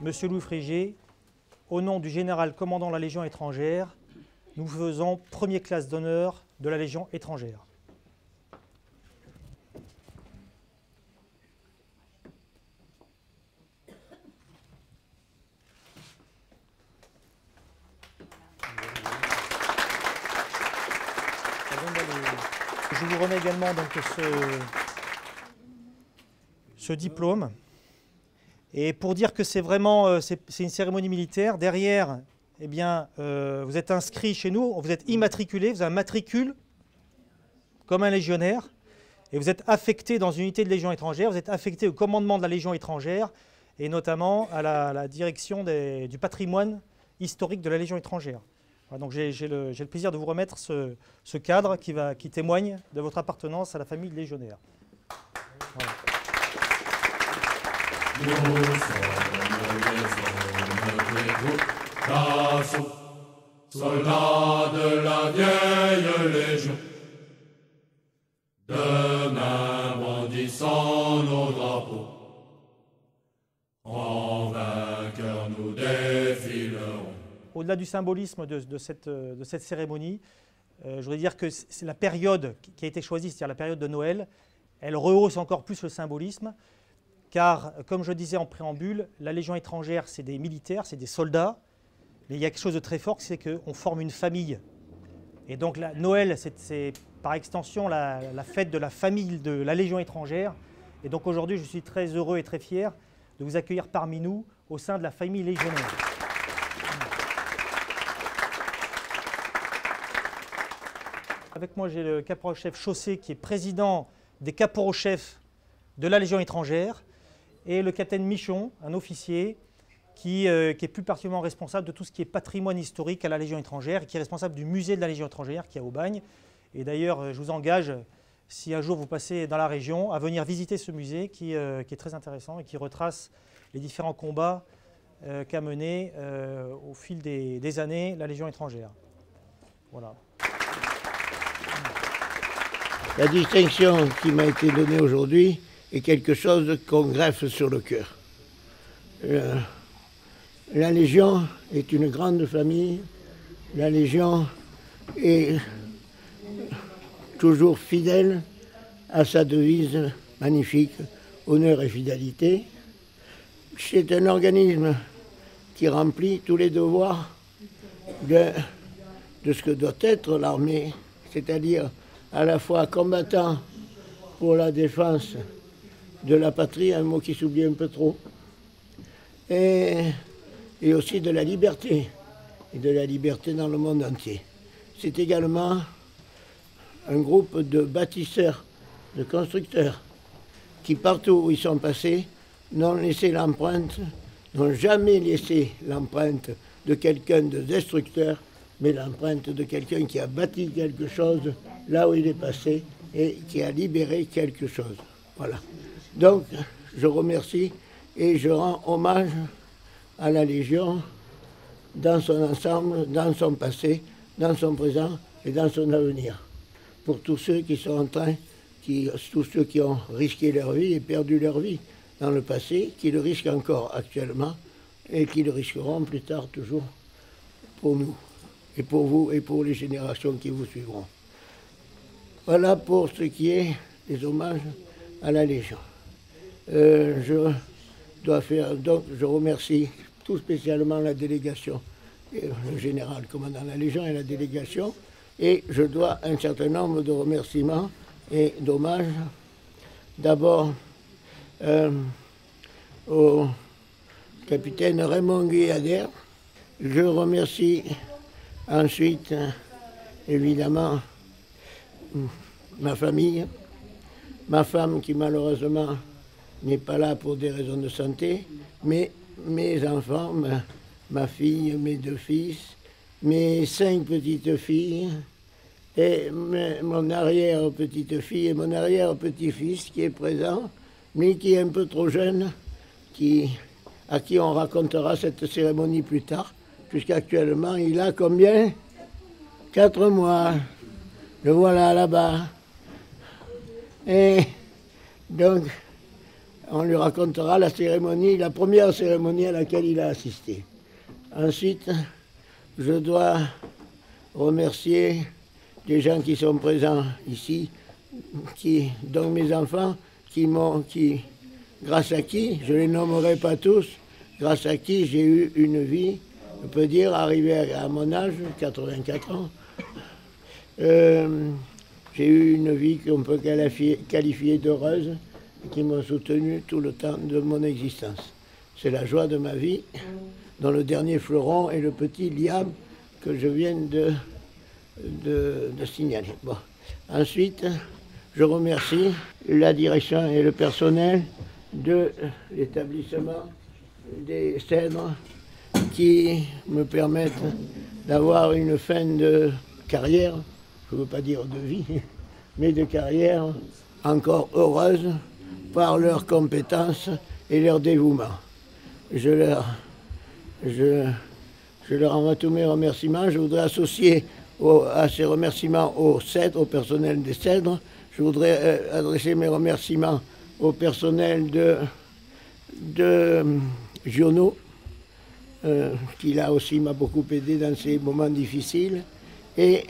Monsieur Louis Frégé, au nom du général commandant la Légion étrangère, nous faisons première classe d'honneur de la Légion étrangère. Je vous remets également donc ce diplôme. Et pour dire que c'est vraiment c'est une cérémonie militaire, derrière, eh bien, vous êtes inscrit chez nous, vous êtes immatriculé, vous avez un matricule comme un légionnaire, et vous êtes affecté dans une unité de Légion étrangère, vous êtes affecté au commandement de la Légion étrangère, et notamment à la direction du patrimoine historique de la Légion étrangère. Voilà, donc j'ai le plaisir de vous remettre ce cadre qui témoigne de votre appartenance à la famille légionnaire. Voilà. Nous sommes les hommes d'assaut, soldats de la vieille Légion. Demain brandissant nos drapeaux, en vainqueurs nous défilerons. Au-delà du symbolisme de cette cérémonie, je voudrais dire que c'est la période qui a été choisie, c'est-à-dire la période de Noël, elle rehausse encore plus le symbolisme. Car, comme je disais en préambule, la Légion étrangère, c'est des militaires, c'est des soldats. Mais il y a quelque chose de très fort, c'est qu'on forme une famille. Et donc Noël, c'est par extension la fête de la famille de la Légion étrangère. Et donc aujourd'hui, je suis très heureux et très fier de vous accueillir parmi nous au sein de la famille légionnaire. Avec moi, j'ai le caporal-chef Chaussé, qui est président des caporaux-chefs de la Légion étrangère, et le capitaine Michon, un officier qui est plus particulièrement responsable de tout ce qui est patrimoine historique à la Légion étrangère, et qui est responsable du musée de la Légion étrangère qui est à Aubagne. Et d'ailleurs, je vous engage, si un jour vous passez dans la région, à venir visiter ce musée qui est très intéressant et qui retrace les différents combats qu'a menés au fil des années la Légion étrangère. Voilà. La distinction qui m'a été donnée aujourd'hui est quelque chose qu'on greffe sur le cœur. La Légion est une grande famille. La Légion est toujours fidèle à sa devise magnifique, honneur et fidélité. C'est un organisme qui remplit tous les devoirs de ce que doit être l'armée, c'est-à-dire à la fois combattant pour la défense de la patrie, un mot qui s'oublie un peu trop, et aussi de la liberté, et de la liberté dans le monde entier. C'est également un groupe de bâtisseurs, de constructeurs, qui partout où ils sont passés, n'ont laissé l'empreinte, n'ont jamais laissé l'empreinte de quelqu'un de destructeur, mais l'empreinte de quelqu'un qui a bâti quelque chose là où il est passé et qui a libéré quelque chose. Voilà. Donc, je remercie et je rends hommage à la Légion dans son ensemble, dans son passé, dans son présent et dans son avenir. Pour tous ceux qui sont en train, tous ceux qui ont risqué leur vie et perdu leur vie dans le passé, qui le risquent encore actuellement et qui le risqueront plus tard toujours pour nous et pour vous et pour les générations qui vous suivront. Voilà pour ce qui est des hommages à la Légion. Je remercie tout spécialement la délégation, le général commandant la Légion et la délégation, et je dois un certain nombre de remerciements et d'hommages. D'abord au capitaine Raymond Guyader. Je remercie ensuite, évidemment, ma famille, ma femme qui malheureusement n'est pas là pour des raisons de santé, mais mes enfants, ma fille, mes 2 fils, mes 5 petites filles, et mon arrière-petite-fille et mon arrière-petit-fils qui est présent, mais qui est un peu trop jeune, qui à qui on racontera cette cérémonie plus tard. Jusqu'actuellement, il a combien? 4 mois. Le voilà là-bas. Et donc, on lui racontera la cérémonie, la première cérémonie à laquelle il a assisté. Ensuite, je dois remercier les gens qui sont présents ici, dont mes enfants, grâce à qui, je ne les nommerai pas tous, grâce à qui j'ai eu une vie, je peux dire, arrivé à mon âge, 84 ans, j'ai eu une vie qu'on peut qualifier d'heureuse, qui m'ont soutenu tout le temps de mon existence. C'est la joie de ma vie, dont le dernier fleuron est le petit Liam que je viens de signaler. Bon. Ensuite, je remercie la direction et le personnel de l'établissement des Cèdres qui me permettent d'avoir une fin de carrière, je ne veux pas dire de vie, mais de carrière encore heureuse par leurs compétences et leur dévouement. Je leur envoie tous mes remerciements. Je voudrais associer à ces remerciements au personnel des Cèdres. Je voudrais adresser mes remerciements au personnel de Giono, qui là aussi m'a beaucoup aidé dans ces moments difficiles, et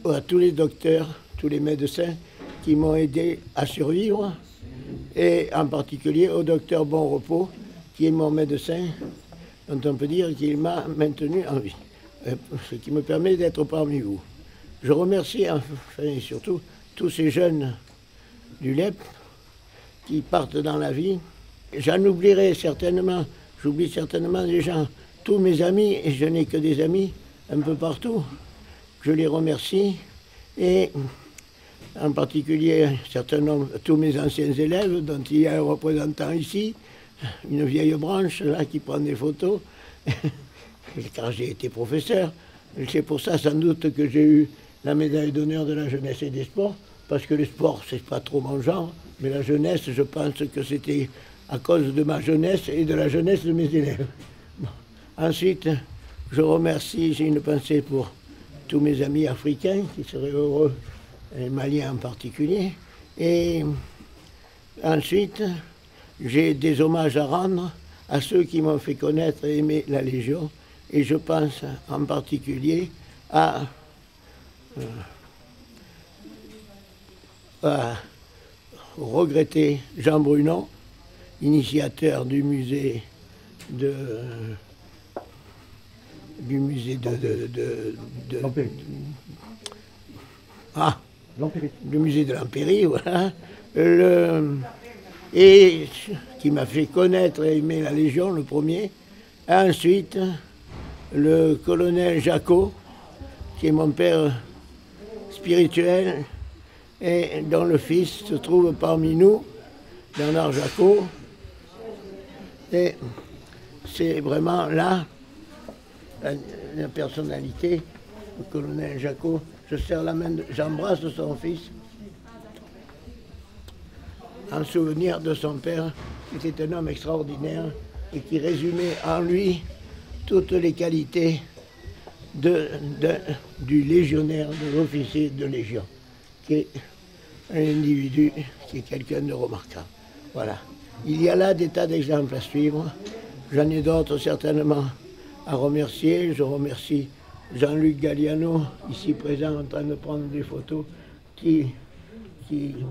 à tous les docteurs, tous les médecins qui m'ont aidé à survivre, et en particulier au docteur Bon Repos, qui est mon médecin, dont on peut dire qu'il m'a maintenu en vie, ce qui me permet d'être parmi vous. Je remercie enfin et surtout tous ces jeunes du LEP qui partent dans la vie. J'en oublierai certainement, j'oublie certainement des gens, tous mes amis, et je n'ai que des amis un peu partout. Je les remercie, et en particulier tous mes anciens élèves, dont il y a un représentant ici, une vieille branche là qui prend des photos, car j'ai été professeur. C'est pour ça sans doute que j'ai eu la médaille d'honneur de la jeunesse et des sports, parce que le sport, c'est pas trop mon genre, mais la jeunesse, je pense que c'était à cause de ma jeunesse et de la jeunesse de mes élèves. Bon. Ensuite, je remercie, j'ai une pensée pour tous mes amis africains qui seraient heureux, et maliens en particulier. Et ensuite, j'ai des hommages à rendre à ceux qui m'ont fait connaître et aimer la Légion, et je pense en particulier à regretter Jean Brunon, initiateur du musée de l'Empérie, voilà, et qui m'a fait connaître et aimer la Légion, le premier. Ensuite, le colonel Jacot, qui est mon père spirituel, et dont le fils se trouve parmi nous, Bernard Jacot. Et c'est vraiment là la personnalité, le colonel Jacot. Je serre la main, j'embrasse son fils, en souvenir de son père, qui était un homme extraordinaire et qui résumait en lui toutes les qualités du légionnaire, de l'officier de Légion, qui est un individu, qui est quelqu'un de remarquable. Voilà. Il y a là des tas d'exemples à suivre. J'en ai d'autres certainement à remercier. Je remercie Jean-Luc Galliano, ici présent en train de prendre des photos, qui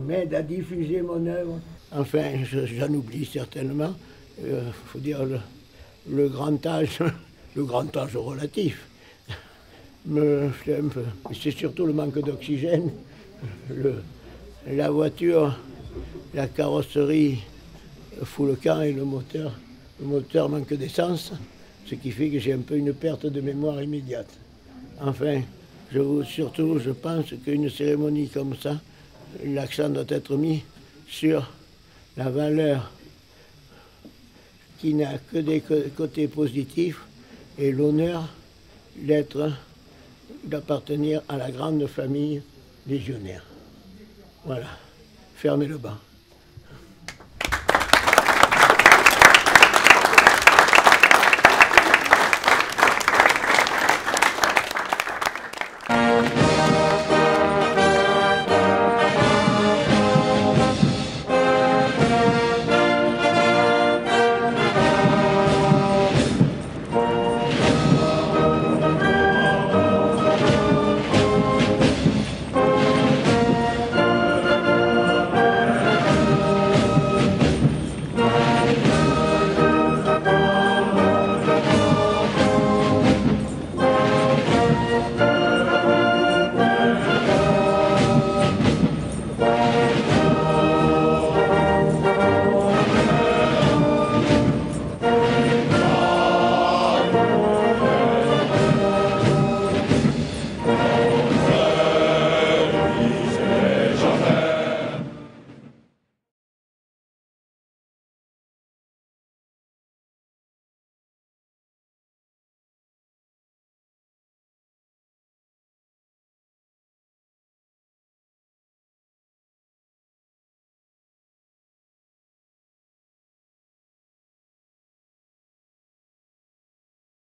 m'aide à diffuser mon œuvre. Enfin, j'en oublie certainement. Faut dire le grand âge relatif me fait un peu. C'est surtout le manque d'oxygène, la voiture, la carrosserie fout le camp et le moteur manque d'essence, ce qui fait que j'ai un peu une perte de mémoire immédiate. Enfin, surtout, je pense qu'une cérémonie comme ça, l'accent doit être mis sur la valeur qui n'a que des côtés positifs et l'honneur d'appartenir à la grande famille légionnaire. Voilà, fermez le banc.